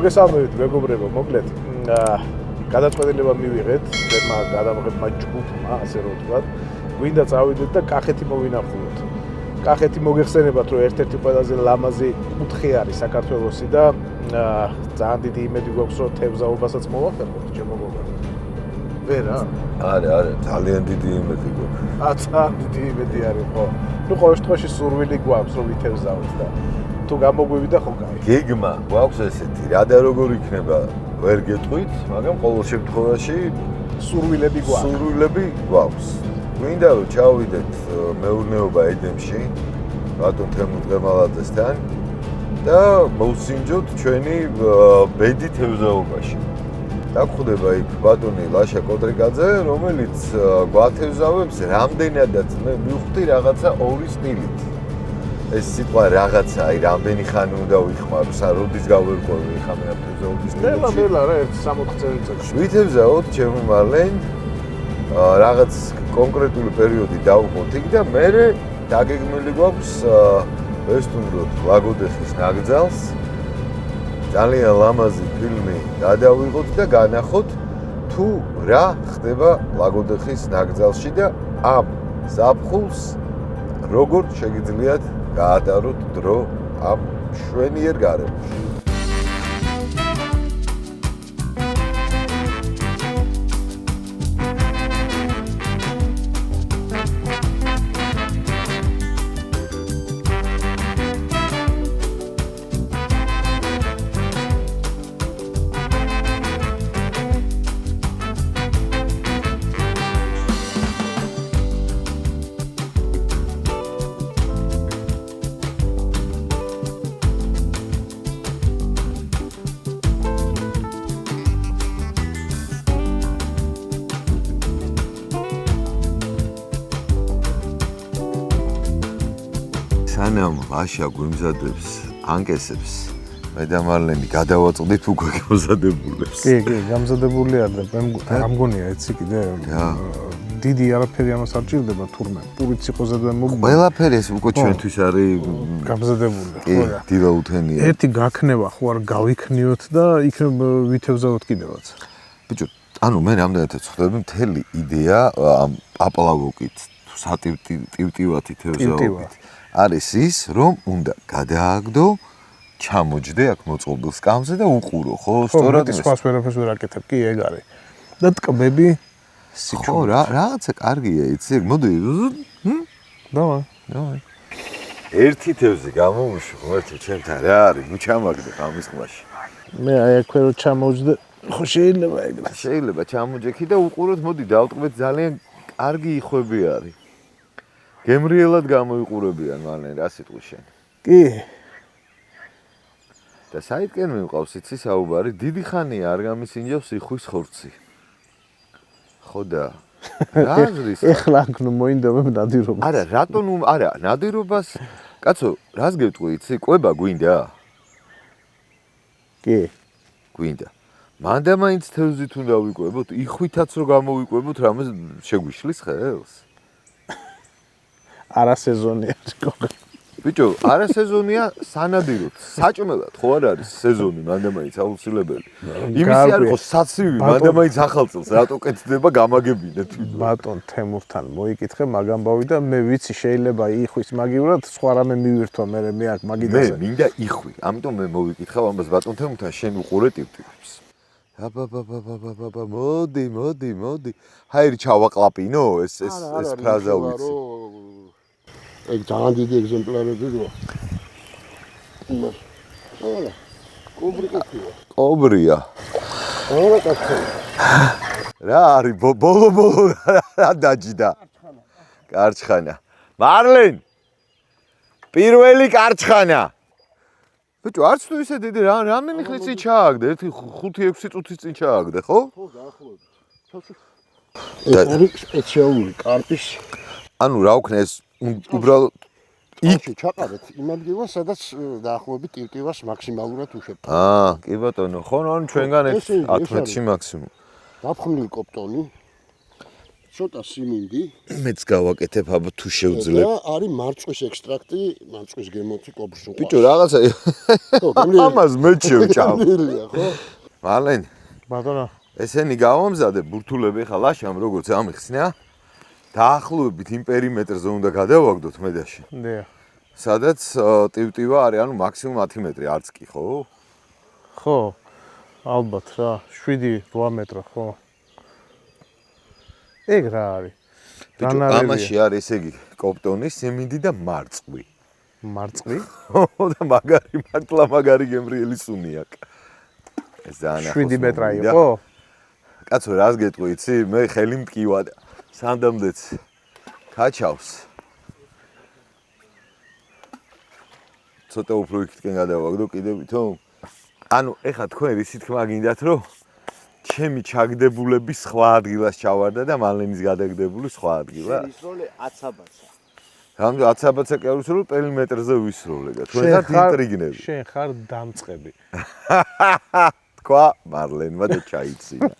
მოგესალმებით მეგობრებო, მოკლედ გადაწყვეტილება მივიღეთ ძმა გადამღებმა ჯგუფმა, ასე რომ ვთქვათ, გვინდა წავიდეთ და კახეთი მოვინახულოთ. კახეთი მოგეხსენებათ, რომ ერთ-ერთი ყველაზე ლამაზი კუთხე არის საქართველოსი და ძალიან დიდი იმედი გვაქვს, რომ თევზაობასაც მოვაფერხოთ, ჩემო გოგო. ვერა? არა, ძალიან დიდი იმედი გვაქვს. ძალიან დიდი იმედი არის, ხო. ნუ ყოველ შემთხვევაში სურვილი გვაქვს, რომ ვითევზაოთ და თუ გამოგვივიდა ხო კაი. გეგმა გვაქვს ესეთი, რა და როგორ იქნება, ვერ გეტყვით, მაგრამ ყოველ შემთხვევაში სურვილები გვაქვს. გვინდა რომ ჩავიდეთ მეურნეობა ედემში, ბატონ თემურ დღემალაძესთან და მოვსინჯოთ ჩვენი ბედი თევზაობაში. დაგხვდება იქ ბატონი ლაშა კოდრიკაძე, რომელიც გვათევზავებს რამდენადაც მე მივხვდი რაღაცა ორი სტილით. ეს სიტყვა რაღაცა, აი რამდენი ხანი უნდა ვიხმარო, როდის გავერკვევი ხამე ამ თევზაობის სტილში. ნელა რა, 1-60 წელიწადში. ვითევზაოთ ჩემი მალენ რაღაც კონკრეტული პერიოდი დავუყოთ იქ და მე დაგეგმილი გვაქვს ვესტუმროთ ლაგოდეხის ნაკრძალს. ძალიან ლამაზი ფილმი გადავიღოთ და განახოთ თუ რა ხდება ლაგოდეხის ნაკრძალში და ამ ზაფხულს როგორ შეგიძლიათ გაატაროთ დრო ამ მშვენიერ გარემოში. სანამ ლაშა გვიმზადებს ანკესებს მე და მარლენი გადავაწყდით უკვე გამზადებულებს. კი, გამზადებული არ და რა მგონია ეცი კიდე დიდი არაფერი ამას არ ჭირდება თურმე პურიც იყოს და მოგ ყველაფერი ეს უკვე ჩვენთვის არის გამზადებული. ხო რა. დილაუთენია. ერთი გაქნება ხო არ გავიქნიოთ და იქნებ ვითევზავოთ კიდევაც. ბიჭო, ანუ მე რამდენადაც ხვდები მთელი იდეა ამ პაპლავოკით, სატივტივათი თევზაობით. არის ის, რომ უნდა გადააგდო, ჩამოჯდე აქ მოწყობილ სკამზე და უყურო, ხო? სწორად ის სხვას ვერაფერს ვერ აკეთებ, კი ეგ არის. და ტკბები ხო, რაღაცა კარგია, იცი? მოდი. დავაი. ერთი თევზი გამომუშვა, ღმერთო, ჩემთან რა არის? ნუ ჩამაგდე ამის ყმაში. მე აი აქვე რომ ჩამოვჯდე, ხო შეიძლება ეგრე. შეიძლება ჩამოჯექი და უყუროთ, მოდი დავტკბეთ, ძალიან კარგი იხვები არის. გემრიელად გამოიყურებიან მალე რა სიტყვის შენ. კი. და საითკენ მივყავს იცი საუბარი, დიდი ხანია არ გამისინჯავს იხვის ხორცი. ხო და რა აზრის? ეხლა ნუ მოინდა მე ნადირობა. არა, რატომ არა, ნადირობას კაცო, რას გეტყვი იცი? კვება გვინდა? კი. გვინდა. მანდა მაინც თევზით უნდა ვიკვებოთ, იხვითაც რო გამოვიკვებოთ, რამე შეგვიშლის ხელს? არასეზონია გოგო. ბიჭო, არასეზონია სანადიროდ. საჭმელად ხო არ არის სეზონი, მანდა მაინც აუცილებელი. იმისი არის ხო საცივი, მანდა მაინც ახალ წელს რატო კეთდება გამაგებინეთ. ბატონ თემურთან მოიკითხე მაგამბავი და მე ვიცი შეიძლება იხვის მაგივრად, სხვა რამე მივირთვა მე აქ მაგიდაზე. მე მინდა იხვი, ამიტომ მე მოვიკითხავ ამას ბატონ თემურთან შენ უყურე ტივტივებს. აბა, მოდი. ჰაერი ჩავაყლაპინო ეს ფრაზა ვიცი. ეგ ძალიან დიდი ეგზემპლარები როა. არა. კობრია. არა კაცო. რა არის ბოლო რა დაჯდა? კარჩხანა. მარლენ. პირველი კარჩხანა. ბიჭო, არც თუ ისე დიდი რამდენი ხნის წინ ჩააგდე? 5-6 წუთის წინ ჩააგდე, ხო? ხო, დაახლოებით. ეს არის სპეციალური კარპის. ანუ რა ვქნა ეს უბრალოდ იქ ჩაყარეთ იმ ადგილას, სადაც დაახლოებით ტივტივას მაქსიმალურად უშვებთ. კი ბატონო, ხო, ანუ ჩვენგან 11-ში მაქსიმუმ. დაფხნილი კოპტონი. ცოტა სიმინდი. მეც გავაკეთებ აბა თუ შევძლებ. და არის მარწყვის ექსტრაქტი, მარწყვის გემოთი კობრს უყავს. ბიჭო, რაღაცა ამას მე შევჭამ. ხო? მალენ, ბატონო, ესენი გავამზადე ბურთულები ხა ლაშამ როგორც ამიხსნია. დაახლოებით იმ პერიმეტრზე უნდა გადავაგდოთ მედაში. დიახ. სადაც ტივტივა არის, ანუ მაქსიმუმ 10 მეტრი არც კი, ხო? ხო. ალბათ რა, 7-8 მეტრა, ხო. ეგ რა არის? ბიჭო, ამაში არის ესე იგი კოპტონი, სიმინდი და მარწყვი. მარწყვი? ხო, და მაგარი მართლა მაგარი გემრიელი სუნი აქვს. ეს ძალიან 7 მეტრა იყო? კაცო, რას გეტყვი, იცი? მე ხელი მტკივა და სანდამდეც კაჩავს. ცოტა უფრო იქითკენ გადავაგდო კიდე ვითომ. ანუ ეხა თქვენ რისი თქმა გინდათ, რომ ჩემი ჩაგდებულები სხვა ადგილას ჩავარდა და მალენის გადაგდებული სხვა ადგილა. ისროლე აცაბაცა. რამე აცაბაცა კი არ ვისროლე, პერიმეტრზე ვისროლე და თქვენ ხართ ინტრიგნები. შენ ხარ დამწყები. თქვა მარლენმა და ჩაიცინა.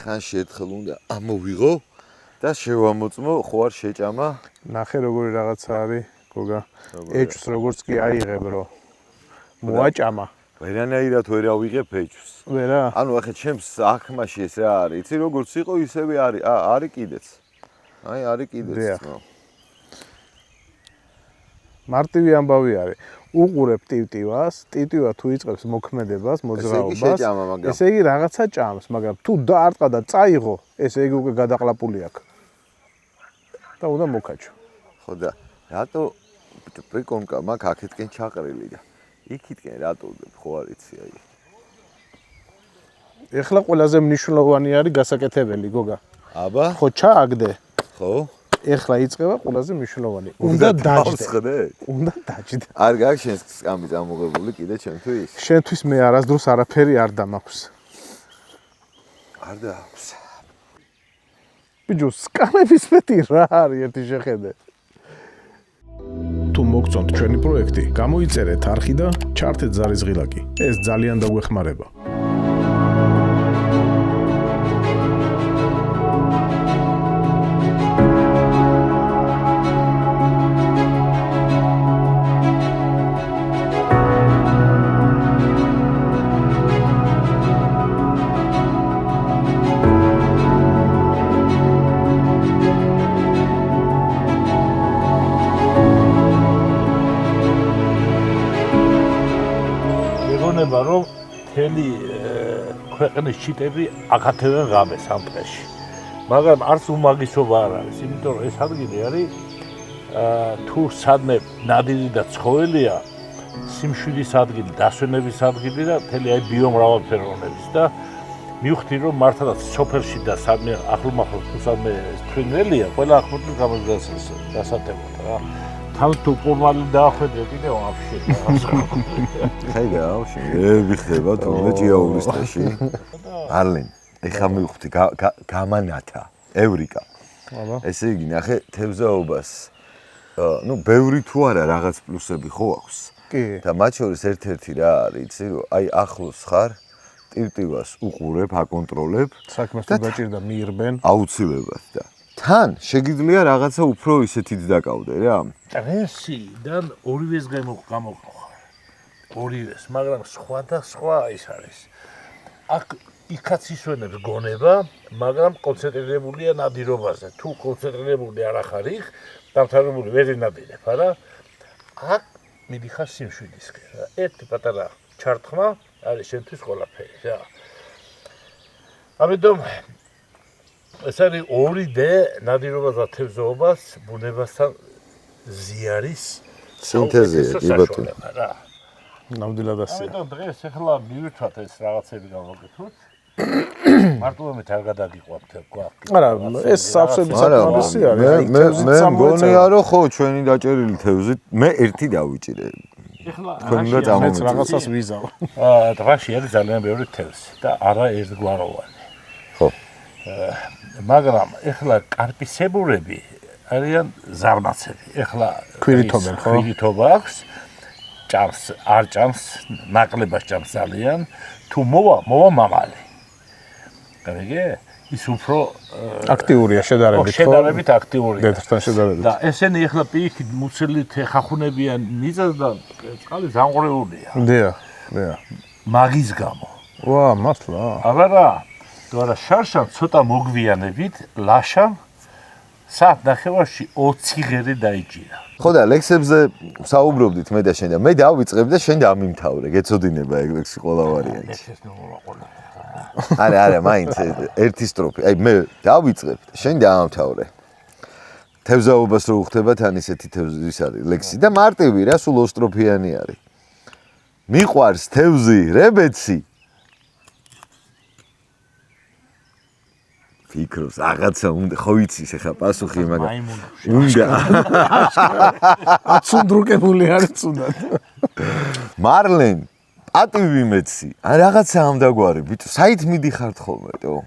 ხანში ერთხელ უნდა ამოვიღო და შევამოწმო, ხო არ შეჭამა? ნახე როგორი რაღაცა არის, გოგა. ეჭვს როგორც კი აიღებ რო. მოაჭამა. ვერანაირად ვერ ავიღებ ეჭვს. ვერა? ანუ ახლა ჩემს აქმაში ეს რა არის? იცი როგორც იყო, ისევე არის. არის კიდეც. აი, არის კიდეც. მარტივი ამბავი არის. უყურებ ტივტივას, ტივტივა თუ იწყებს მოქმედებას, მოძრაობას, ესე იგი რაღაცა ჭამს, მაგრამ თუ დაარტყა და წაიღო, ესე იგი უკვე გადაყლაპული აქვს. და უნდა მოკაჩო. ხო და რატო პრიკონკა მაგ აქეთკენ ჩაყრილი და იქითკენ რატო ხო არ იცი აი. ეხლა ყველაზე მნიშვნელოვანი არის გასაკეთებელი, გოგა. აბა? ხო ჩააგდე. ხო? ეხლა იწყება ყველაზე მნიშვნელოვანი. უნდა დაჯდე. უნდა დაჯდე. არ გაქვს შენს სკამი წამოღებული კიდე ჩემთვის? შენთვის მე არასდროს არაფერი არ დამაქვს. არ დააქვს. ბიჭო, სკამების მეტი რა არის ერთი შეხედე. თუ მოგწონთ ჩვენი პროექტი, გამოიწერეთ არხი და ჩართეთ ზარის ღილაკი. ეს ძალიან დაგვეხმარება. რომ მთელი ქვეყნის ჩიტები აკეთებენ ღამეს ამ დღეში. მაგრამ არც უმაგისობა არ არის, იმიტომ რომ ეს ადგილი არის თუ სადმე ნადირი და ცხოველია, სიმშვიდის ადგილი, დასვენების ადგილი და მთელი აი ბიომრავალფეროვნების და მივხვდი რომ მართლაც სოფელში და სადმე ახლომახლოს თუ სადმე თვინველია, ყველა ახლობლის გასათებოთ რა. თან თუ პორმალი დაახვედრე კიდე ვაფშე. ხაიდა, ვაფშე. ვიხდება თუნდაც ჭიაურის წაში. არლენ, ეხა მივხვდი გამანათა, ევრიკა. აბა. ესე იგი, ნახე თევზაობას. ნუ ბევრი თუ არა რაღაც პლუსები ხო აქვს. კი. და მათ შორის ერთ-ერთი რა არის, იცი რომ აი ახლოს ხარ, ტივტივას უყურებ, აკონტროლებ. საქმეს თუ გაჭირდა მიიღბენ. აუცილებლად და თან შეგიძლია რაღაცა უფრო ისეთიც დაკავდე რა. დღესიდან ორივეს გამოყავ. ორივეს, მაგრამ სხვადასხვა ის არის. აქ იქაც ისვენებს გონება, მაგრამ კონცენტრირებულია ნადირობაზე. თუ კონცენტრირებული არ ახარიხ, დამთავრებული ვერ ინადირებ, არა? აქ მიდიხარ სიმშვიდისკენ რა. ერთი პატარა ჩარტყმა არის შენთვის ყველაფერი რა. ამიტომ ეს არის 2D ნადირობას და თევზაობას ბუნებასთან ზიარის სინთეზია, კი ბატონო. ნამდვილად ასეა. ამიტომ დღეს ახლა მივირთვათ ეს რაღაცები გავაკეთოთ. მარტივად არ გადაგიყვანთ გვაქვს. არა, ეს სავსები საკმარისი არის. მე მგონია რომ ხო ჩვენი დაჭერილი თევზით მე ერთი დავიჭირე. ახლა მეც რაღაცას ვიზავ. დღაში არის ძალიან ბევრი თევზი და არა ერთგვაროვანი. ხო. მაგრამ ახლა კარპისებურები არიან ზარმაცები. ახლა ქვირითობენ, ხო? ქვირითობა აქვს. ჭამს, არ ჭამს, ნაკლებად ჭამს ძალიან. თუ მოვა მამალი. კარგია? ის უფრო აქტიურია შედარებით, ხო? შედარებით აქტიურია. დედასთან შედარებით. და ესენი ახლა პირიქით მუცელით ხახუნებიან მიწას და წყალი ზამღრეულია. დიახ, დიახ. მაგის გამო. ვა, მართლა. აბარა, თორე შარშან ცოტა მოგვიანებით ლაშამ საათ ნახევარში 20 ღერი დაიჭირა. ხო და ლექსებზე საუბრობდით მე და შენ და მე დავიწყებ და შენ დამიმთავრე. გეცოდინება ეგ ლექსი ყველა ვარიანტი. ეს ნორმალია. არა, მაინც ერთი სტროფი. აი მე დავიწყებ და შენ დაამთავრე. თევზაობას რო უხდება თან ისეთი თევზის არის ლექსი და მარტივი რა, სულ ოსტროფიანი არის. მიყვარს თევზი, რებეცი. ფიქრობს, რაღაცა უნდა, ხო იცის ახლა პასუხი, მაგრამ უნდა. აცუნდრუკებული არის წუნდად. მარლენ, პატივი მეცი. ან რაღაცა ამდაგვარი, ბიჭო, საით მიდიხართ ხოლმე, თო?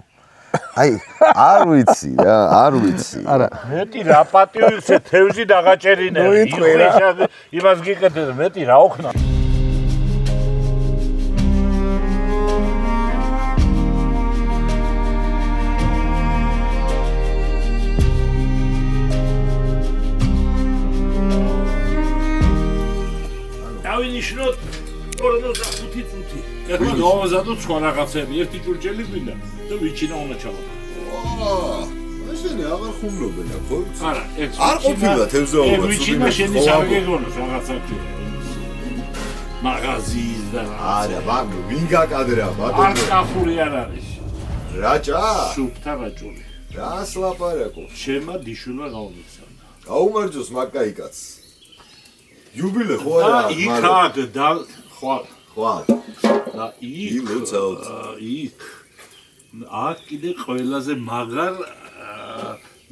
აი, არ ვიცი რა, არ ვიცი. არა. მეტი რა პატივი ხე თევზი დაღაჭერინე. იმას გიკეთე, მეტი რა ოქნა. დავინიშნოთ 45 წუთი. ეხლა დავაზადოთ სხვა რაღაცები, ერთი ჭურჭელი მინდა და ვიჩინა უნდა ჩავატო. ესენი აღარ ხუმრობენ, ხო? არა, არ ყოფილა თევზაობა. ვიჩინა შენი სარგეგონოს რაღაცა კი. მაღაზიის და არა, ბაგო, ვინ გაკადრა, არ ბატონო? კახური არ არის. რაჭა? სუფთა რაჭული. რას ლაპარაკო? შემა დიშვილა გაუმიცანა. გაუმარჯოს მაკაიკაც. იუბილე ხო და არა? იქად და ხვალ ხვალ. და იქ ილოცავთ. იქ აქ კიდე ყველაზე მაგარ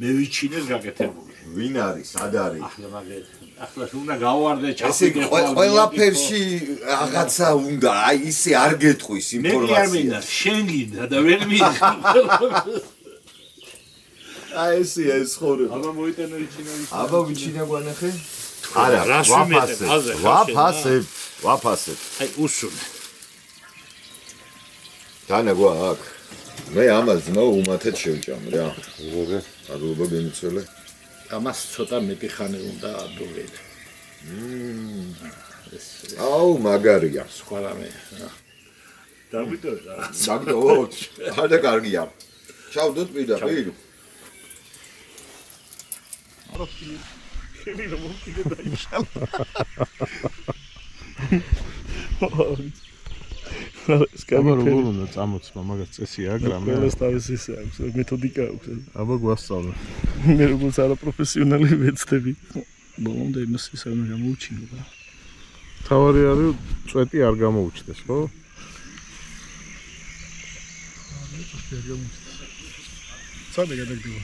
მევიჩინეს გაკეთებული. ვინ არის? სად არის? ახლა მაგერ ახლა უნდა გავვარდე ესე ჩაფიდე ყველაფერში რაღაცა უნდა, აი ისე არ გეტყვის მე კი არ ინფორმაცია. მინდა შენ გინდა და ვერ მინდა აი ესე ეს ხორი. აბა მოიტანო ვიჩინო აბა ვიჩინა გვანახე? არა, რას ვიმეტებ, აზე, ვაფასებ, ვაფასებ. აი უსუნე დანა გვაქვს. მე ამას ძმა უმათეთ შევჭამ რა. როგორ? აგულობა გემიცველე. ამას ცოტა მეტი ხანი უნდა ადუღილე. აუ მაგარია. სხვა რამე. დავიდო რა. მაგდოთ. ხარდა კარგია. ჩავდოთ პირდაპირ. შენი რომ კიდე დაიშალა. ეს აბა როგორ უნდა წამოწმა, მაგას წესი აგრამე. ყველას თავის ისე აქვს, მეთოდიკა აქვს. აბა გვასწავლე. მე როგორც არა პროფესიონალი ვეცდები. ბოლომდე იმას ისე უნდა გამოუჩინო და თავარი არის წვეტი არ გამოუჩნდეს, ხო? სადა გადაგდება.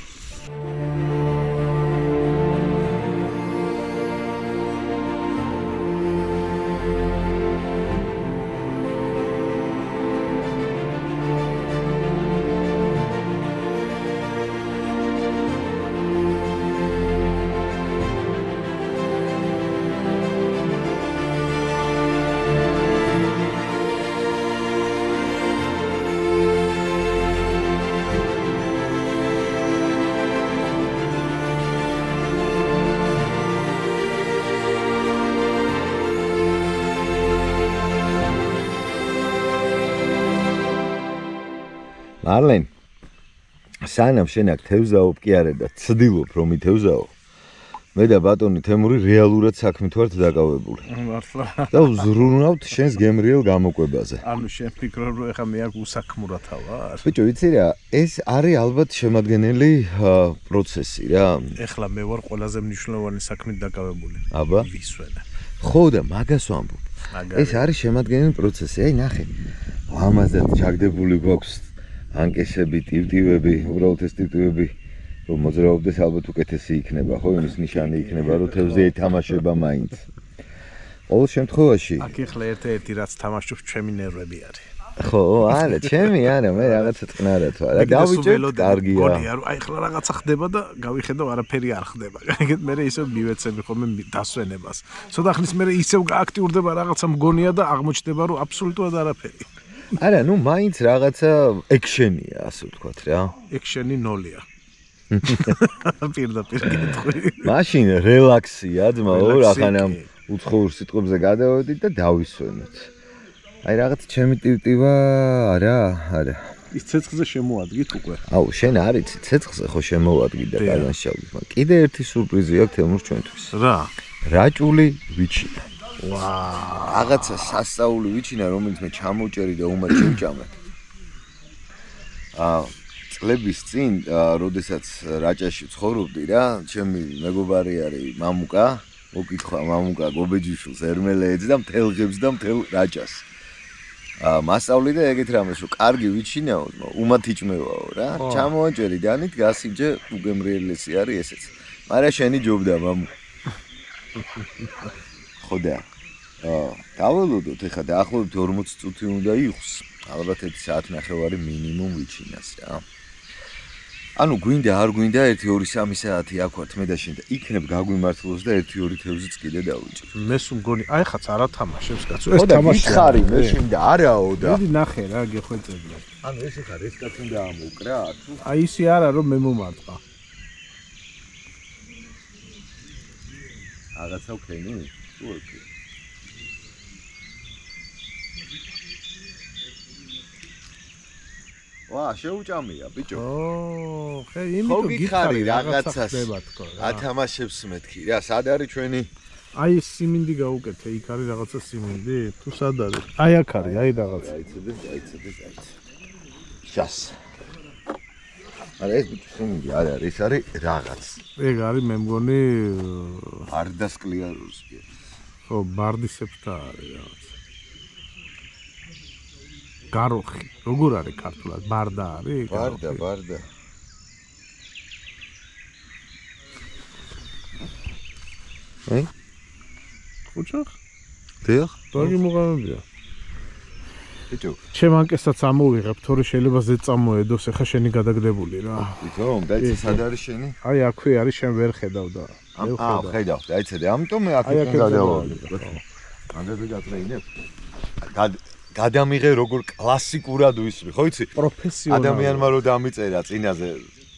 მარლენ, სანამ შენ აქ თევზაობ კი არა და ცდილობ რომ ითევზაო, მე და ბატონი თემური რეალურად საქმით ვართ დაკავებული. მართლა. და ვზრუნავთ შენს გემრიელ გამოკვებაზე. ანუ შენ ფიქრობ რომ ეხა მე აქ უსაქმურათა ვარ? ბიჭო, ვიცი რა, ეს არის ალბათ შემადგენელი პროცესი რა. ეხლა მე ვარ ყველაზე მნიშვნელოვანი საქმით დაკავებული. აბა. ვისვენე. ხო და მაგას ვამბობ. ეს არის შემადგენელი პროცესი. აი ნახე. ამაზად ჩაგდებული გვაქვს ანკესები, ტივტივები, უბრალოდ ეს ტივტივები რომ მოძრაობდეს ალბათ უკეთესი იქნება, ხო, იმის ნიშანი იქნება, რომ თევზი ეთამაშება მაინც. ყოველ შემთხვევაში. აქ ეხლა ერთ-ერთი რაც თამაშობს ჩემი ნერვები არის. ხო, არა, ჩემი არა, მე რაღაცა წყნარად ვარ. და გავიჭერთ, კარგია. აი ეხლა რაღაცა ხდება და გავიხედავ არაფერი არ ხდება. ეგეთ მე ისევ მივეცემი ხოლმე დასვენებას. ცოტა ხნის მერე ისევ გააქტიურდება რაღაცა მგონია და აღმოჩნდება რომ აბსოლუტურად არაფერი. არა, ნუ მაინც რაღაცა ექშენია, ასე ვთქვათ რა. ექშენი 0-ია. პირდაპირ გეტყვი. მაშინ რელაქსია, ძმაო, რახან ამ უცხოურ სიტყვებზე გადავედით და დავისვენოთ. აი რაღაც ჩემი ტივტივა, არა. ის ცეცხლზე შემოადგით უკვე. აუ, შენ არიცი, ცეცხლზე ხო შემოვადგი და გადანშალდით, მაგრამ კიდე ერთი სურპრიზი აქვს თემურ ჩვენთვის. რა? რაჭული ვიჩინა. ვაა. რაღაცა სასწაული ვიჩინა, რომელიც მე ჩამოვჭერი და უმად შევჭამე. წლების წინ, როდესაც რაჭაში ცხოვრობდი რა, ჩემი მეგობარი არის მამუკა, მოკითხა მამუკა გობეჯიშვილს ერმელეეც და მთელ ღებს და მთელ რაჭას. მასწავლიდა ეგეთ რამეს, რომ კარგი ვიჩინაო, უმად იჭმევაო რა. ჩამოვაჭერი დანით, გასიმჯე უგემრიელესი არის ესეც. მაგრამ შენი ჯობდა მამუ. ხოდა. დავალოდოთ ეხლა დაახლოებით 40 წუთი უნდა იყოს. ალბათ 1 საათი ნახევარი მინიმუმ ვიჩინას რა. ანუ გვინდა არ გვინდა 1-2-3 საათი აქ ვართ მე და შენ და იქნებ გაგვიმართლოს და 1-2 თევზიც კიდე დავიჭირ. მე სულ მგონი, აი ხაც არ ათამაშებს კაცო. ეს თამაში თამაში ხარი მე შინდა არაო და. მოდი ნახე რა, გეხვეწები. ანუ ეს ხარ ეს კაც უნდა ამოუკრა თუ აი ისი არა რომ მე მომარტყა. რაღაცა ვქენი? თუ ოკეი. ვა, შეუჭამია ბიჭო. ხე იმიტომ გითხარი რაღაცას ხდება თქო რა. ათამაშებს მეთქი რა, სად არის ჩვენი? აი სიმინდი გაუკეთე, იქ არის რაღაცა სიმინდი? თუ სად არის? აი აქ არის, აი რაღაცა. აიცედეს. შას. არა ეს ბიჭო სიმინდი არ არის, ეს არის რაღაც. ეგ არის მე მგონი არდასკლიერუსი. ხო, ბარდისეფთა არის რაღაც. გაროხი, როგორ არის ქართულად? ბარდა არის? ბარდა. ხუჭახ? დიახ. დაგი მოგამებია. ბიჭო, ჩემ ანკესაც ამოვიღებ, თორე შეიძლება ზედ წამოედოს, ეხა შენი გადაგდებული რა. ბიჭო, დაიცე სად არის შენი? აი აქვე არის, შენ ვერ ხედავ და. ხედავ, დაიცე, ამიტომ მე აქ გადავალი. მაგაზე გატრეინებ. გადამიღე როგორ კლასიკურად ვისმი, ხო იცი? პროფესიონალი. ადამიანმა რო დამიწერა წინაზე,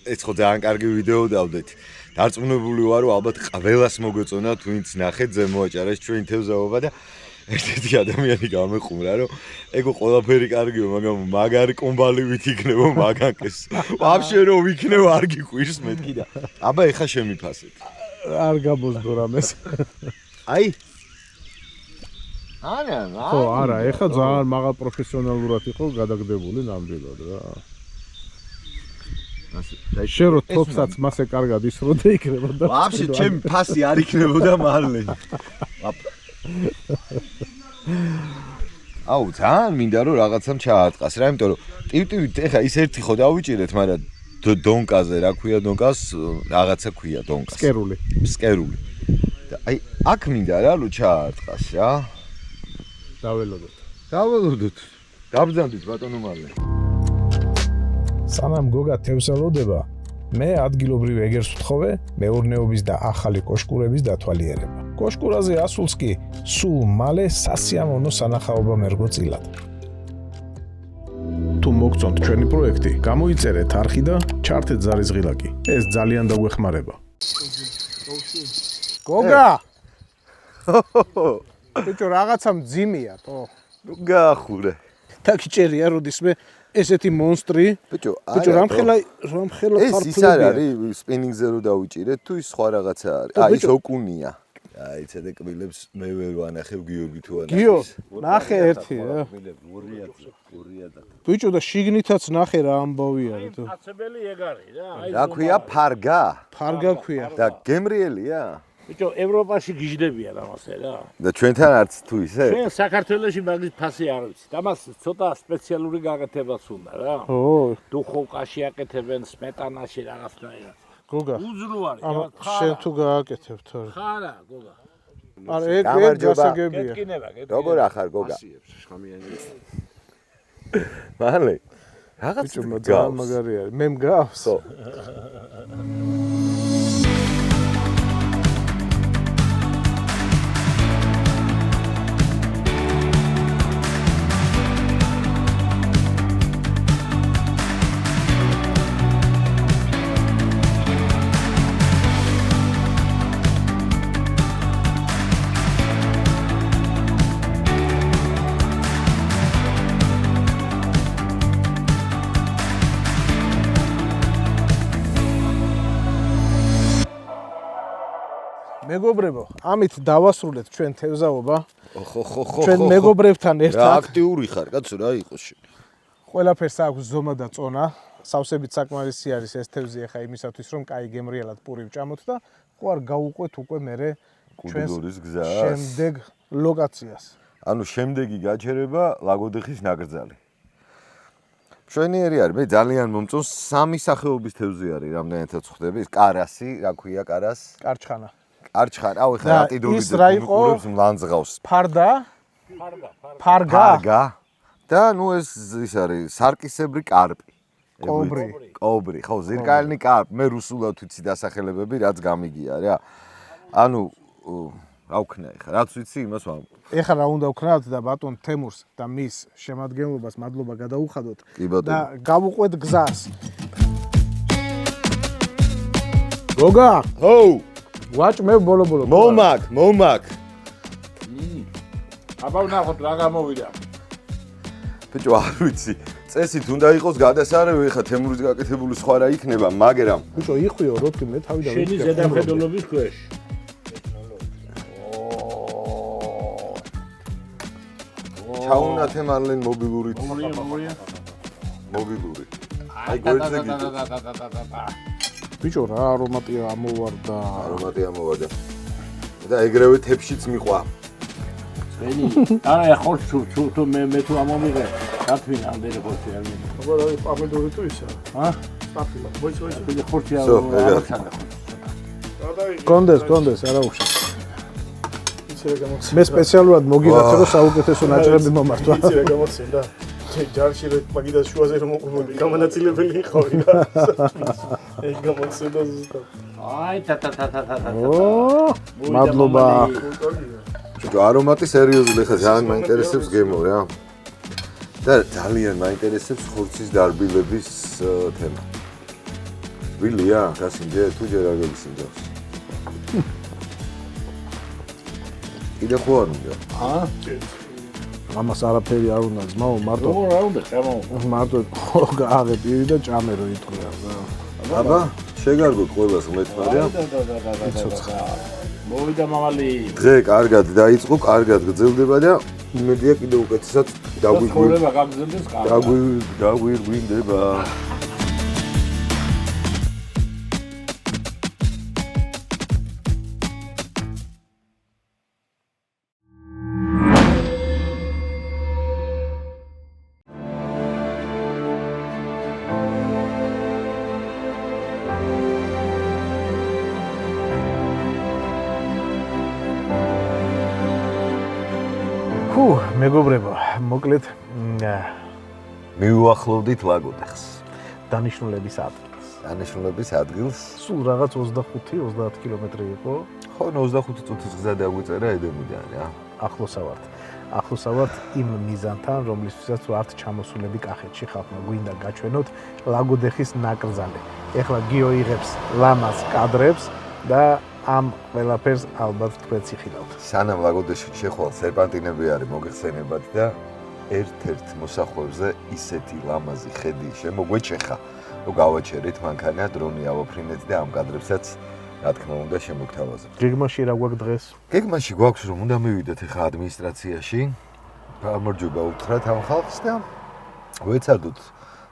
ეს ხო ძალიან კარგი ვიდეო დავდეთ. დარწმუნებული ვარ, რომ ალბათ ყველას მოგეწონა, თუ ვინც ნახეთ, ზემოაჭარეს ჩვენი თევზაობა და ერთ-ერთი ადამიანი გამეყურა, რომ ეგო ყველაფერი კარგიო, მაგრამ მაგარი კომბალივით იქნებო მაგანკეს. ვაფშე რო ვიქნევ არ გიყვირს მეთქი და აბა ეხა შემიფასეთ. არ გამოსდო რამეს. აი არა, ხო, არა, ეხა ძალიან მაღალ პროფესიონალურად იყო გადაგდებული ნამდვილად რა. შენ რო თოფსაც მასე კარგად ისროდა იქნება და ვაფშე ჩემი ფასი არ იქნებოდა მალე. აუ, ძალიან მინდა რომ რაღაცამ ჩაატყას რა, იმიტომ რომ ტივტივით ეხა ის ერთი ხო დავიჭირეთ, მაგრამ დონკაზე რა ქვია დონკას, რაღაცა ქვია დონკას. სკერული. და აი, აქ მინდა რა რომ ჩაატყას რა. დაველოდოთ. გაბრძანდით ბატონო მალე. სანამ გოგა თევზალოდება, მე ადგილობრივ ეგერს ვთხოვე მეურნეობის და ახალი კოშკურების დათვალიერება. კოშკურაზე ასულს კი სულ მალე სასიამოვნო სანახაობა მერგო წილად. თუ მოგწონთ ჩვენი პროექტი, გამოიწერეთ არხი და ჩართეთ ზარის ღილაკი. ეს ძალიან დაგვეხმარება. გოგა! ბიჭო, რაღაცა მძიმეა, თო. ნუ გაახურე. თაკიჭერია როდისმე ესეთი მონსტრი. ბიჭო, რამხელა ეს ის არ არის სპინინგზე რო დავიჭირეთ, თუ ის სხვა რაღაცა არის. აი, ეს ოკუნია. აი, ცედე კბილებს მე ვერ ვანახებ გიორგი თუ ანახეს. გიო, ნახე ერთი რა. ბიჭო და შიგნითაც ნახე რა ამბავი არის თუ. აცებელი ეგ არის რა. რა ქვია ფარგა? ფარგა ქვია. და გემრიელია? ბიჭო, ევროპაში გიждდებიან ამასე რა. და ჩვენთან არც თუ ისე? ჩვენ საქართველოში მაგის ფასი არ ვიცი. ამას ცოტა სპეციალური გაკეთებას უნდა რა. ო, დუხოვკაში აკეთებენ სმეტანაში რაღაცნაირად. გოგა. უზრუ არის. შენ თუ გააკეთებ თორე. ხარა, გოგა. არა, ეგ გასაგებია. გეტკინება. როგორ ახარ გოგა? მალე. რაღაც ძალიან მაგარი არის. მე მგავს. ხო. მეგობრებო, ამით დავასრულეთ ჩვენ თევზაობა. ხო. ჩვენ მეგობრებთან რა ერთად აქტიური ხარ, კაცო, რა იყოს შენ. ყველაფერს აქვს ზომა და წონა. სავსებით საკმარისი არის ეს თევზი ახლა იმისათვის, რომ კაი გემრიელად პური ვჭამოთ და ხო არ გავუყვეთ უკვე მერე ჩვენს შემდეგ ლოკაციას. ანუ შემდეგი გაჩერება ლაგოდეხის ნაკრძალი. მშვენიერი არის, მე ძალიან მომწონს სამი სახეობის თევზი არის, რამდენადაც ხვდები, კარასი, რა ქვია კარას? კარჩხანა. კარჩხანა, აუ ეხლა რა ტიდული დეკურებს მლანძღავს. ფარგა და ნუ ეს ის არის სარკისებრი კარპი. კობრი, ხო, ზირკალნი კარპი, მე რუსულად ვიცი დასახელებები, რაც გამიგია რა. ანუ რა ვქნა ეხლა, რაც ვიცი, იმას ვამბობ. ეხლა რა უნდა ვქნათ და ბატონ თემურს და მის შემადგენლობას მადლობა გადაუხადოთ და გავუყვეთ გზას. გოგა, ჰო, ვაჭმე ბოლო-ბოლო. მომაკ. აბა ვნახოთ რა გამოვიდა. ბიჭო, არ ვიცი. წესით უნდა იყოს გადასარევი, ეხლა თემურის გაკეთებული სხვა რა იქნება, მაგრამ ბიჭო, იხვიო როთი მე თავი და შენი ზედამხედველობის ქვეშ. ჩაუნათე მალენ მობილური. აი გვერდზე გიწევს. ბიჭო, რა არომატია ამოვარდა. და ეგრევე თეფშიც მიყვა. წენი. არა, ხორცს თუ მე თუ ამომიღე. გათვინ ამდენი ხორცი არ მინდა. აბა რა პამედორი თუ ისა? ჰა? სტაფილა. ვაი, ხორცი არ აღჩანდა. კონდეს, არა უშავს. მე სპეციალურად მოგიღაცა რომ საუკეთესო ნაჭრები მომართვა. იცი რა გამოცინდა? ჯარში რო მაგიდა შუაზე რომ გამანაწილებელი იყავი რა. ეგ გამოცინდა ზუსტად. აი და. ო, მადლობა. ბიჭო, არომატი სერიოზული ხა ძალიან მაინტერესებს გემო რა. და ძალიან მაინტერესებს ხორცის დარბილების თემა. ვილია, გასინჯე თუ ჯერ არ გასინჯავს. კიდე ხო არ უნდა? ამას არაფერი არ უნდა ძმაო, მარტო. რა უნდა ხემო? მარტო ხო გააღები და ჭამე რო იტყვია რა. აბა, შეგარგოთ ყველას მეთმარია. მოვიდა მამალი. დღე კარგად დაიწყო, კარგად გრძელდება და იმედია კიდე უკეთესად დაგვირგვინდება, გაგრძელდეს კარგად. დაგვირგვინდება. მეგობრებო, მოკლედ მივუახლოვდით ლაგოდეხს. დანიშნულების ადგილს. სულ რაღაც 25-30 კილომეტრი იყო. ხო, 25 წუთის გზა დაგვიწერა ედემიდან რა. ახლოს ვართ იმ მიზანთან, რომლისთვისაც ვართ ჩამოსულები კახეთში, ხალხმა გვინდა გაჩვენოთ ლაგოდეხის ნაკრძალი. ეხლა გიო იღებს ლამაზ კადრებს და ამ ყველაფერს ალბათ თქვენც იხილავთ. სანამ ლაგოდეხში შეხვალ სერპანტინები არის მოგეხსენებათ და ერთ-ერთ მოსახვევზე ისეთი ლამაზი ხედი შემოგვეჭეხა, რომ გავაჩერით მანქანა, დრონი ავაფრინეთ და ამ კადრებსაც რა თქმა უნდა შემოგთავაზებთ. გეგმაში რა გვაქვს დღეს? გეგმაში გვაქვს რომ უნდა მივიდეთ ახლა ადმინისტრაციაში, გამარჯობა უთხრათ ამ ხალხს და ვეცადოთ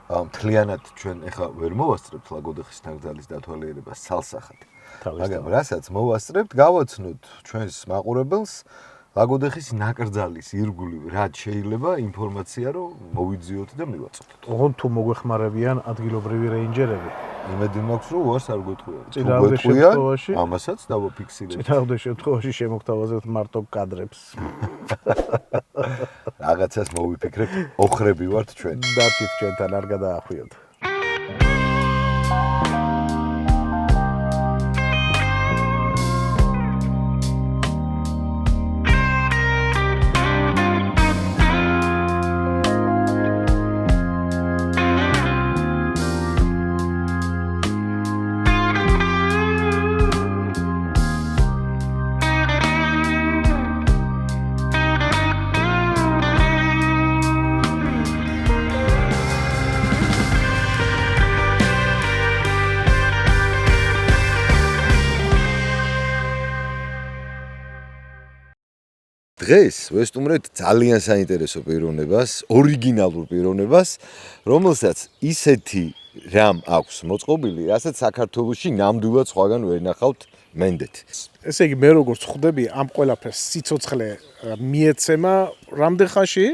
მთლიანად ჩვენ ახლა ვერ მოვასწრებთ ლაგოდეხის ნაკრძალის დათვალიერებას ცალსახად. მაგრამ რასაც მოვასწრებთ, გავაცნოთ ჩვენს მაყურებელს ლაგოდეხის ნაკრძალის ირგვლივ რაც შეიძლება ინფორმაცია რომ მოვიძიოთ და მივაწოდოთ. ოღონდ თუ მოგვეხმარებიან ადგილობრივი რეინჯერები. იმედი მაქვს რომ უარს არ გვეთქვია. წინააღმდეგ შემთხვევაში ამასაც დავაფიქსირებთ. წინააღმდეგ შემთხვევაში შემოგთავაზებთ მარტო კადრებს. რაღაცას მოვიფიქრებთ, ოხრები ვართ ჩვენ. დარჩით ჩვენთან, არ გადაახვიოთ. დღეს ვესტუმრეთ ძალიან საინტერესო პიროვნებას, ორიგინალურ პიროვნებას, რომელსაც ისეთი რამ აქვს მოწყობილი, რასაც საქართველოში ნამდვილად სხვაგან ვერ ნახავთ მენდეთ. ესე იგი მე როგორც ხვდები ამ ყველაფერს სიცოცხლე მიეცემა რამდენ ხანში?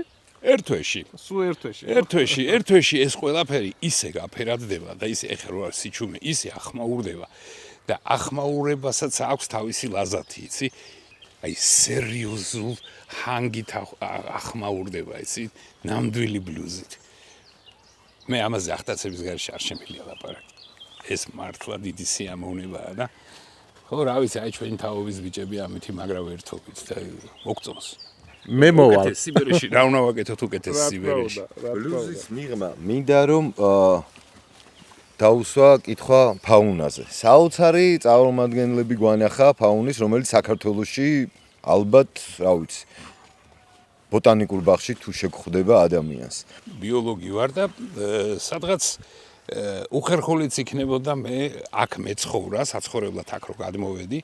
ერთ თვეში. სულ ერთ თვეში ეს ყველაფერი ისე გაფერადდება და ისე ეხლა რო არის სიჩუმე, ისე ახმაურდება და ახმაურებასაც აქვს თავისი ლაზათი, იცი? აი სერიოზულ ჰანგით ახმაურდება, იცი? ნამდვილი ბლუზით. მე ამაზე ახტაცების გარეშე არ შემიძლია ლაპარაკი. ეს მართლა დიდი სიამოვნებაა და ხო რა ვიცი, აი ჩვენი თაობის ბიჭები ამითი მაგრა ვერთობით და მოგწონს. მე მოვალ სიბერეში რა უნდა ვაკეთოთ უკეთეს სიბერეში. ბლუზის მიღმა მინდა რომ დაუსვა კითხვა ფაუნაზე. საოცარი წარმომადგენლები გვანახა ფაუნის, რომელიც საქართველოში ალბათ, რა ვიცი, ბოტანიკურ ბაღში თუ შეგხვდება ადამიანს. ბიოლოგი ვარ და სადღაც უხერხულიც იქნებოდა მე აქ მეცხოვრა, საცხოვრებლად აქ რო გადმოვედი,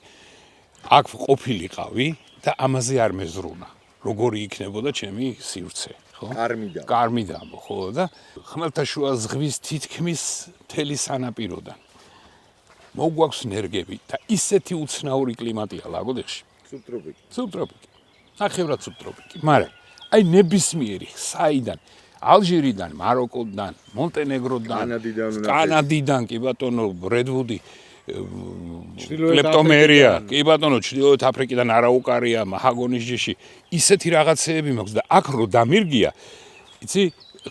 აქ ყოფილიყავი და ამაზე არ მეზრუნა. როგორი იქნებოდა ჩემი სივრცე, ხო? კარმიდან, ხო და ხმელთაშუა ზღვის თითქმის მთელი სანაპიროდან. მოგვაქვს ნერგები და ისეთი უცნაური კლიმატია ლაგოდეხში. სუბტროპიკი. ნახევრად სუბტროპიკი. მაგრამ აი ნებისმიერი საიდან ალჟირიდან, მაროკოდან, მონტენეგროდან, კანადიდან, კი ბატონო, რედვუდი, კლეპტომერია, კი ბატონო, ჩრდილოეთ აფრიკიდან არაუკარია, მაჰაგონის ჯიში, ისეთი რაღაცეები მაქვს და აქ რო დამირგია, იცი,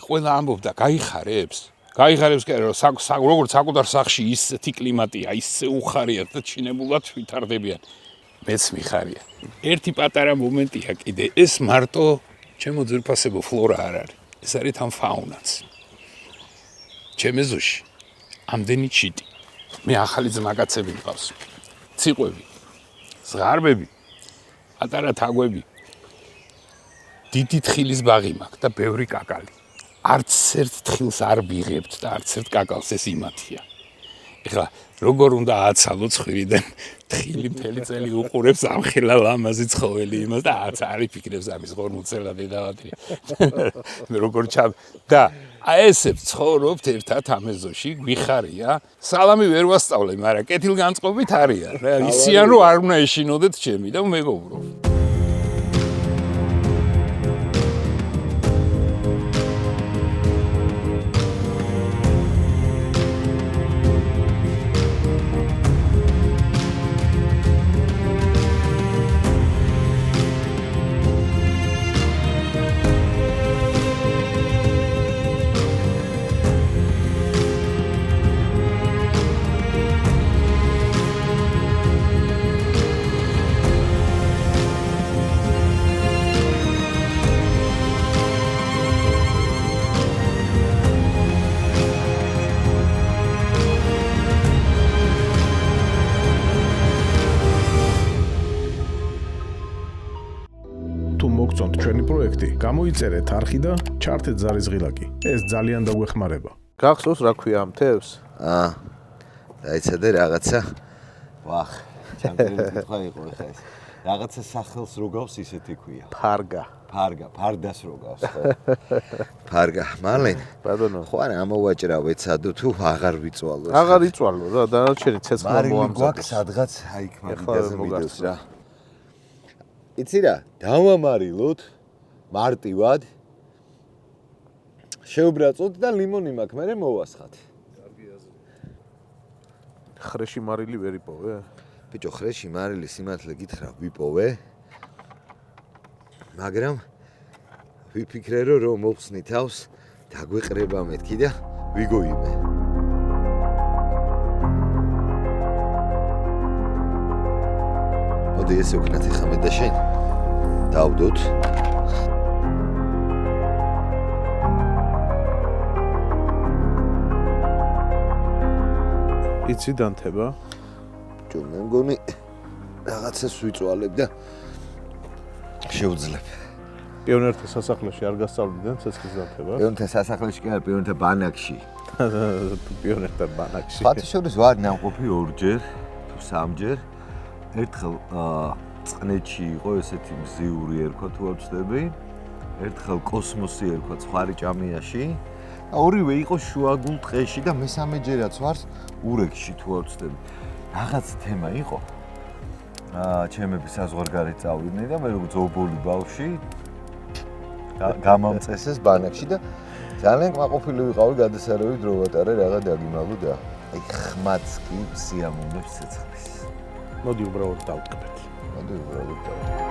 ყველა ამბობდა, გაიხარებს, როგორც საკუთარ სახლში ისეთი კლიმატია, ისე უხარია და ჩინებულად ვითარდებიან. მეც მიხარია. ერთი პატარა მომენტია კიდე, ეს მარტო ჩემო ძვირფასებო ფლორა არ არის. ეს არის თან ფაუნაც. ჩემი ეზოში ამდენი ჩიტი. მე ახალი ძმაკაცები მყავს. ციყვები, ზღარბები, პატარა თაგვები. დიდი თხილის ბაღი მაქვს და ბევრი კაკალი. არც ერთ თხილს არ ვიღებთ და არც ერთ კაკალს ეს იმათია. ეხლა როგორ უნდა ააცალო ცხვირიდან თხილი მთელი წელი უყურებს ამხელა ლამაზი ცხოველი იმას და არც არ იფიქრებს ამის ღორმუცელა დედავატრია. მე როგორ ჩამ და აი ესე ცხოვრობთ ერთად ამ ეზოში, გვიხარია. სალამი ვერ ვასწავლე, მაგრამ კეთილგანწყობით არიან. ისიან რომ არ უნდა ეშინოდეთ ჩემი და მეგობრობ. მოგწონთ ჩვენი პროექტი, გამოიწერეთ არხი და ჩართეთ ზარისღილაკი. ეს ძალიან დაგვეხმარება. გახსოვს რა ქვია ამ თევს? დაიცადე რაღაცა. ვახ, ჩამწერი კითხვა იყო ხა ეს. რაღაცა სახელს რო გავს ისეთი ქვია. ფარგა, ფარდას რო გავს ხო? ფარგა, მალენ. ბატონო. ხო არა ამოვაჭრა ვეცადო თუ აღარ ვიწვალო. აღარ იწვალო რა, დანარჩენი ცეცხლმა მოამზადოს. გვაქვს სადღაც აი მაგიდაზე მიდევს რა. იცი რა, დავამარილოთ მარტივად. შეუბრაწოთ და ლიმონი მაქვს, მე მოვასხათ. ხრეში მარილი ვერ იპოვე? ბიჭო, ხრეში მარილი სიმართლე გითხრა, ვიპოვე. მაგრამ ვიფიქრე რომ მოვხსნი თავს, დაგვეყრება მეთქი და ვიგოიმე. მოდი ესე ვქნათ ხა მე და შენ. დავდოთ. იცი დანთება? ჯო მე მგონი რაღაცას ვიწვალებ და შევძლებ. პიონერთა სასახლეში არ გასწავლდნენ ცეცხლის დანთება? პიონერთა სასახლეში კი არა, პიონერთა ბანაკში. პიონერთა ბანაკში. ფათიშორის ვარ ნამყოფი ორჯერ თუ სამჯერ. ერთხელ წყნეთში იყო ესეთი მზიური ერქვა თუ არ ვცდები. ერთხელ კოსმოსი ერქვა ცხარიჭამიაში და ორივე იყო შუაგულ ტყეში და მესამეჯერაც ვარს ურეკში თუ არ ვცდები. რაღაც თემა იყო. ჩემები საზღვარგარეთ წავიდნენ და მე როგორც ობოლი ბავშვი გამამწესეს ბანაკში და ძალიან კმაყოფილი ვიყავი გადასარევი დრო ვატარე რაღა დაგიმალო და აი ხმაც კი სიამოვნებს ცეცხლის. მოდი უბრალოდ დავტკბეთ. მოდი უბრალოდ დავტკბეთ.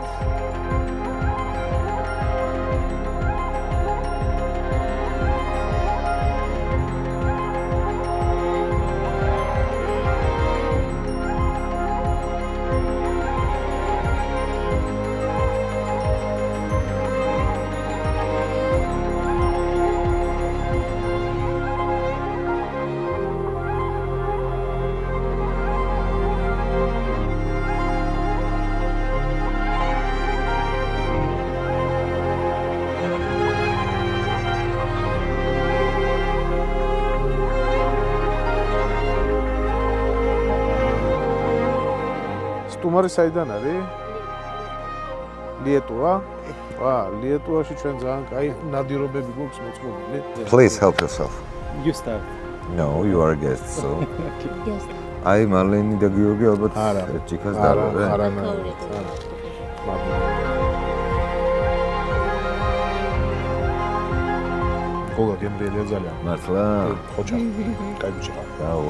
სტუმარი საიდან არის? ლიეტუვა? ლიეტუვაში ჩვენ ძალიან კაი ნადირობები გვაქვს მოწყობილი. Please help yourself. You start. No, you are a guest, so. Yes. აი მარლენი და გიორგი ალბათ არა. ჭიქას დავარე. არა. ხოლო გემრიელია ძალიან. მართლა? ხოჭა. კაი ბიჭია. დაო.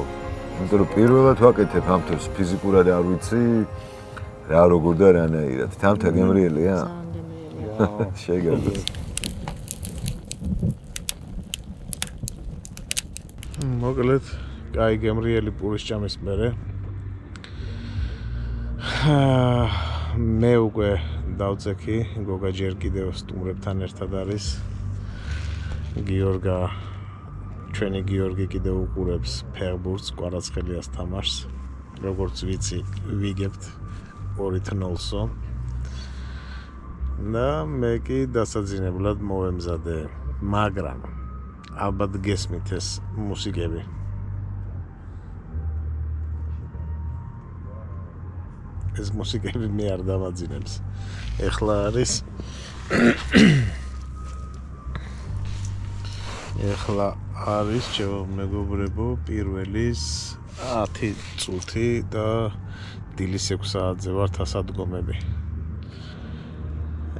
იმიტომ რომ პირველად ვაკეთებ ამ თემს ფიზიკურად არ ვიცი რა როგორ და რანაირად. თამთა გემრიელია? შეგერდო. მოკლედ, კაი გემრიელი პურის ჭამის მერე. მე უკვე დავწექი, გოგა ჯერ კიდევ სტუმრებთან ერთად არის. გიორგა ჩვენი გიორგი კიდევ უყურებს ფეხბურთს, კვარაცხელიას თამაშს. როგორც ვიცი, ვიგებთ 2-0-ო. და მე კი დასაძინებლად მოვემზადე, მაგრამ ალბათ გესმით ეს მუსიკები. ეს მუსიკები მე არ დამაძინებს. ეხლა არის ჩემო მეგობრებო, პირველის 10 წუთი და დილის 6 საათზე ვართ ასადგომები.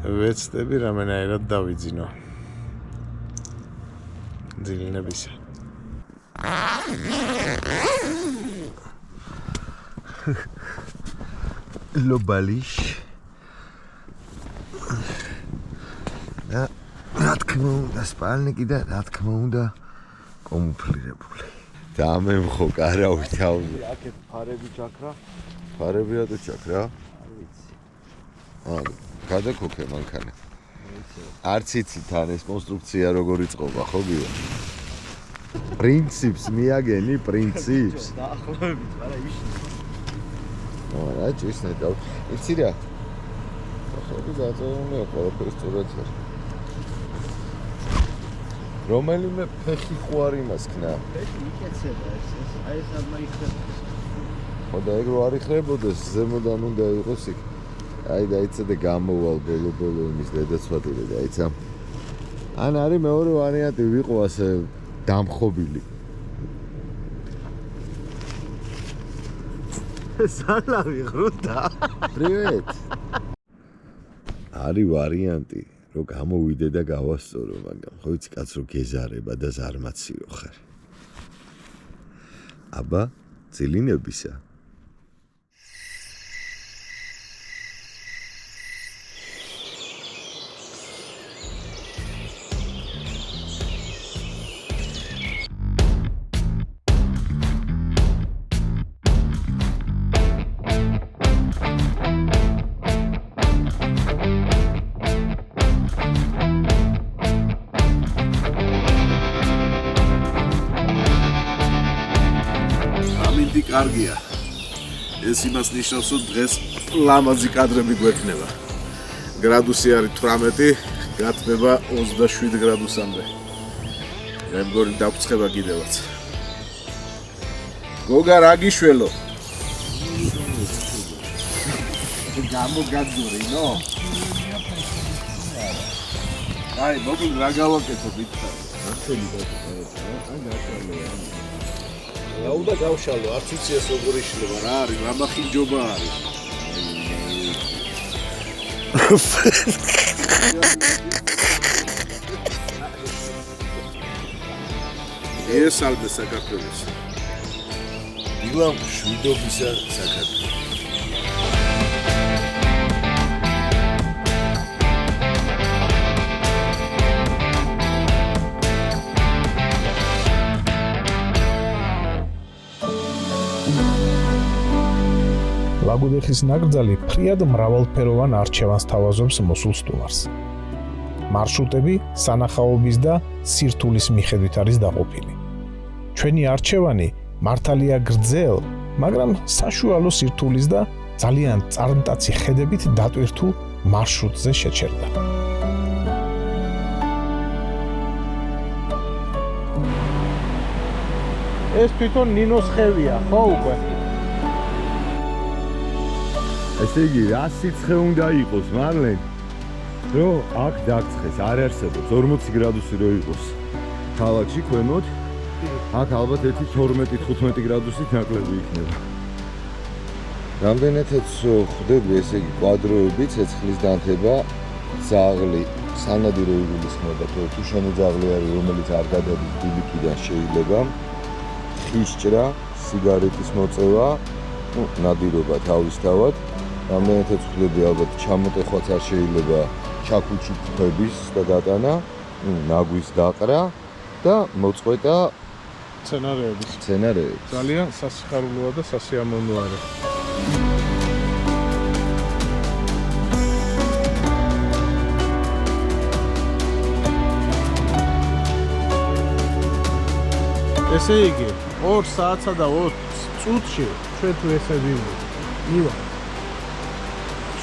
ვეცდები რამენაირად დავიძინო. ძილინებისა. ლობალიში. და რა თქმა უნდა სპალნიკი და რა თქმა უნდა კომუფლირებული. და მე მხო კარავი თავი. აქეთ ფარები ჩაქრა. ფარები რატო ჩაქრა? არ ვიცი. გადაკოქე მანქანა. არც იცი თან ეს კონსტრუქცია როგორ იწყობა, ხო გიო? პრინციპს მიაგენი, პრინციპს. დაახლოებით, არა იშ. რა ჭისნე და იცი რა? ახლა დაწერილია ყველაფერი სწორად არის. რომელიმე ფეხი ხო არ იმასქნა? ფეხი იკეცება ეს. აი ეს არ მაიხდება. ხო და ეგ რო არ იხრებოდეს, ზემოდან უნდა იყოს იქ. აი დაიცადე გამოვალ ბოლო იმის დედაცვადილი და აიცა. ან არის მეორე ვარიანტი ვიყო ასე დამხობილი. სალავი ღრუდა. Привет. არის ვარიანტი, რომ გამოვიდე და გავასწორო, მაგრამ ხო იცი კაც რო გეზარება და ზარმაციო ხარ. აბა, ძილინებისა. კარგია. ეს იმას ნიშნავს, რომ დღეს ლამაზი კადრები გვექნება. გრადუსი არის 18, გათბება 27 გრადუსამდე. მე მგონი დაგვწება კიდევაც. გოგა რა გიშველო? გამოგაძურინო. აი, მოკლედ რა გავაკეთო ბიჭო? ნაცელი გაკეთე, ან გაშალო. და გავშალო, არც ვიცი ეს როგორ იშლება, რა არის, რა მახინჯობა არის. ეს ალბე საქართველოს. დილამ შვიდობისა საქართველოს. ლაგუდეხის ნაკრძალი ფრიად მრავალფეროვან არჩევანს თავაზობს მოსულ სტუმარს. მარშრუტები სანახაობის და სირთულის მიხედვით არის დაყოფილი. ჩვენი არჩევანი მართალია გრძელ, მაგრამ საშუალო სირთულის და ძალიან წარმტაცი ხედებით დატვირთულ მარშრუტზე შეჩერდა. ეს თვითონ ნინოს ხევია, ხო უკვე? ესე იგი, რა სიცხე უნდა იყოს, მარლენ? რომ აქ დაგცხეს, არ არსებობს 40 გრადუსი რო იყოს. ქალაქში ქვემოთ აქ ალბათ 12-15 გრადუსით ნაკლები იქნება. რამდენადაც ხვდები, ესე იგი, კვადროები, ცეცხლის დანთება, ძაღლი, სანადირო იგულისხმება, თუ შემოძაღლი არის, რომელიც არ გადადის ბილიკიდან შეიძლება, ხისჭრა, სიგარეტის მოწევა, ნადირობა თავისთავად. რამდენადაც ხვდები, ალბათ ჩამოტეხვაც არ შეიძლება ჩაქუჩი ფების და დატანა, ნაგვის დაყრა და მოწყვეტა სცენარეები. ძალიან სასიხარულოა და სასიამოვნო არის. ესე იგი, 2 საათსა და 20 წუთში ჩვენ თუ ესე ვივიდეთ. ივა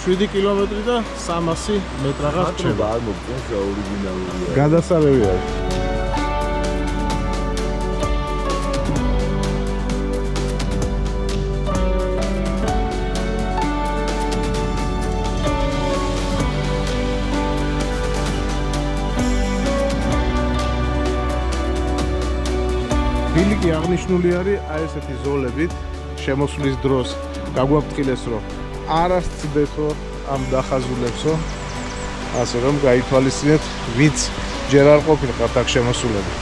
7 კილომეტრი და 300 მეტრაღა რჩება. არ მოგწონს რა ორიგინალურია. გადასარევი არის. ბილიკი აღნიშნული არის აი ესეთი ზოლებით შემოსვლის დროს გაგვაფრთხილეს რომ არ ასწდეთო ამ დახაზულებსო ასე რომ გაითვალისწინეთ ვინც ჯერ არ ყოფილიყავთ აქ შემოსულები.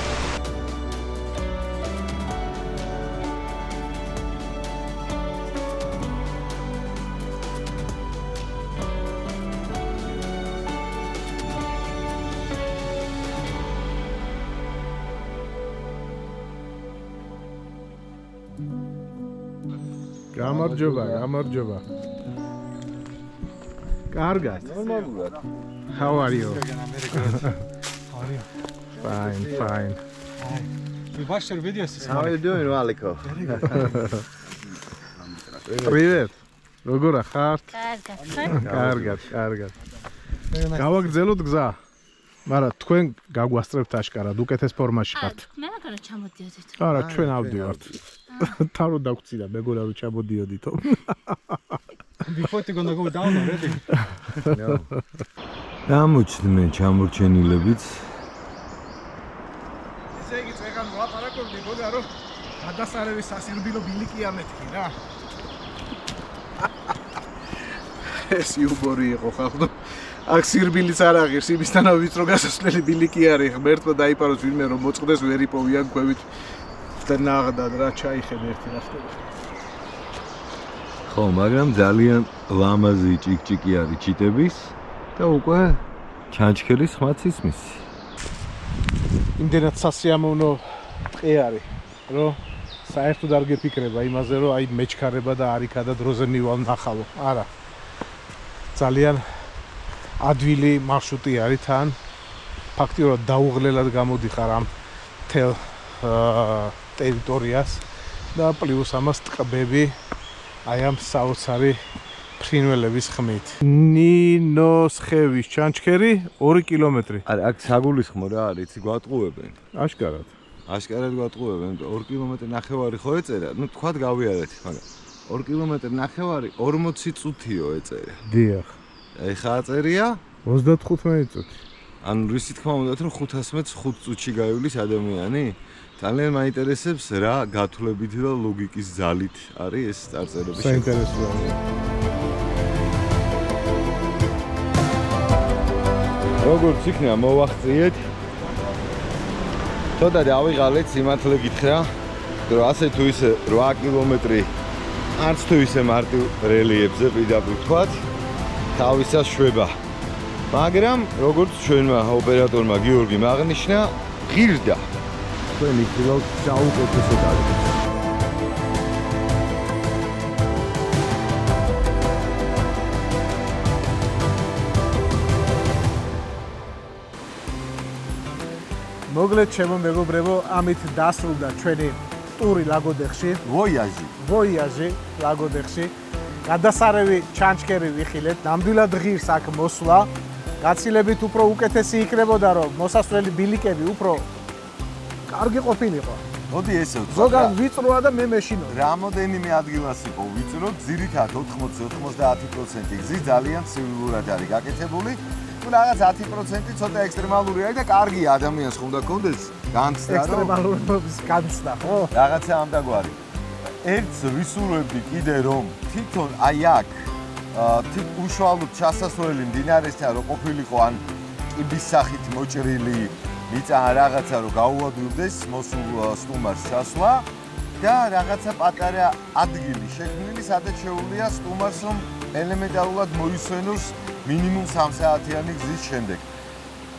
გამარჯობა. კარგად. ნორმალურად. How are you? How are you? Fine. We watched your videos this How are you doing, Maliko? Привет. როგორ ხართ? კარგად. კარგად. გავაგრძელოთ გზა. მაგრამ თქვენ გაგვასწრებთ აშკარად, უკეთეს ფორმაში ხართ. მე რა ჩამოდიოდით? არა, ჩვენ ავდივართ. თავრო დაგწიდა, მეგონა რომ ჩამოდიოდითო. Before you gonna go down already? No. დამოჩდნენ ჩამორჩენილებიც. ესე იგი წეგან ვაპარაკობდი გოგა რომ გადასარევი სასირბილო ბილიკია მეთქი რა. ეს იუბორი იყო ხალხო. აქ სირბილიც არ აღირს, იმისთანავე ვიწრო გასასვლელი ბილიკი არის, ღმერთმა დაიპაროს ვინმე რომ მოწყდეს ვერ იპოვიან ქვევით და ნაღდად რა ჩაიხედე ერთი რა ხდება. ხო, მაგრამ ძალიან ლამაზი ჭიკჭიკი არის ჩიტების და უკვე ჩანჩქერის ხმაც ისმის. იმდენად სასიამოვნო ტყე არის, რომ საერთოდ არ გეფიქრება იმაზე, რომ აი მეჩქარება და არიქა და დროზე მივალ ნახავო. არა. ძალიან ადვილი მარშრუტი არის თან. ფაქტიურად დაუღლელად გამოდიხარ ამ თელ ტერიტორიას და პლუს ამას ტყბები აი ამ საოცარი ფრინველების ხმით. ნინოს ხევის ჩანჩქერი 2 კილომეტრი. არა, აქ საგულისხმო რა არის, იცი გვატყუებენ. აშკარად. აშკარად გვატყუებენ, 2 კილომეტრი ნახევარი ხო ეწერა? ნუ თქვათ გავიარეთ, მაგრამ 2 კილომეტრი ნახევარი 40 წუთიო ეწერა. დიახ. ეხა აწერია 35 წუთი. ანუ რისი თქმა უნდათ რომ 500 მეტრს 5 წუთში გაივლის ადამიანი? ძალიან მაინტერესებს რა გათვლებით და ლოგიკის ძალით არის ეს წარწერები. საინტერესოა. როგორც იქნება მოვახციეთ. ცოტა დავიღალეთ სიმართლე გითხრა, რომ ასე თუ ისე 8 კილომეტრი არც თუ ისე მარტივ რელიეფზე პირდაპირ ვთქვათ, თავისას შვება. მაგრამ როგორც ჩვენმა ოპერატორმა გიორგიმ აღნიშნა, ღირდა. თქვენ იხილავთ საუკეთესო დაგეგმას. მოგლეთ ჩემო მეგობრებო, ამით დასრულდა ჩვენი ტური ლაგოდეხში. ვოიაჟი ლაგოდეხში. გადასარევი ჩანჩქერი ვიხილეთ. ნამდვილად ღირს აქ მოსვლა. გაცილებით უფრო უკეთესი იქნებოდა, რომ მოსასვლელი ბილიკები უფრო კარგი ყოფილიყო. მოდი ესე ვთქვა. ზოგან ვიწროა და მე მეშინო. რამოდენიმე ადგილას იყო ვიწრო, ძირითადად 80-90% გზი ძალიან ცივილურად არის გაკეთებული. თუ რაღაც 10% ცოტა ექსტრემალური არის და კარგია ადამიანს ხომ და კონდეს განცდა რომ ექსტრემალურობის განცდა, ხო? რაღაცა ამდაგვარი. ერთს ვისურვებდი კიდე რომ თვითონ აი აქ თვით უშუალოდ ჩასასვლელი მდინარესთან რო ყოფილიყო ან კიბის სახით მოჭრილი მიწა რაღაცა რო გაუადვილდეს მოსულ სტუმარს ჩასვლა და რაღაცა პატარა ადგილი შექმნილი, სადაც შეუძლია სტუმარს რომ ელემენტარულად მოისვენოს მინიმუმ 3 საათიანი გზის შემდეგ.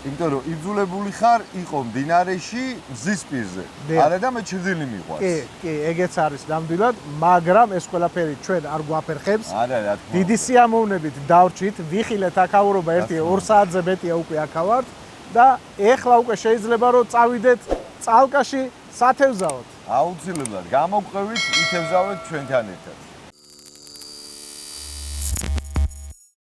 იმიტომ რომ იბრძოლებული ხარ იყო მდინარეში მზის პირზე. არა და მე ჩრდილი მიყვარს. კი, ეგეც არის ნამდვილად, მაგრამ ეს ყველაფერი ჩვენ არ გვაფერხებს. არა, რა თქმა უნდა. დიდი სიამოვნებით დავრჩით, ვიხილეთ აქაურობა 1-2 საათზე მეტია უკვე აქავართ და ეხლა უკვე შეიძლება რომ წავიდეთ წალკაში სათევზაოდ. აუცილებლად გამოგყევით, ითევზავეთ ჩვენთან ერთად.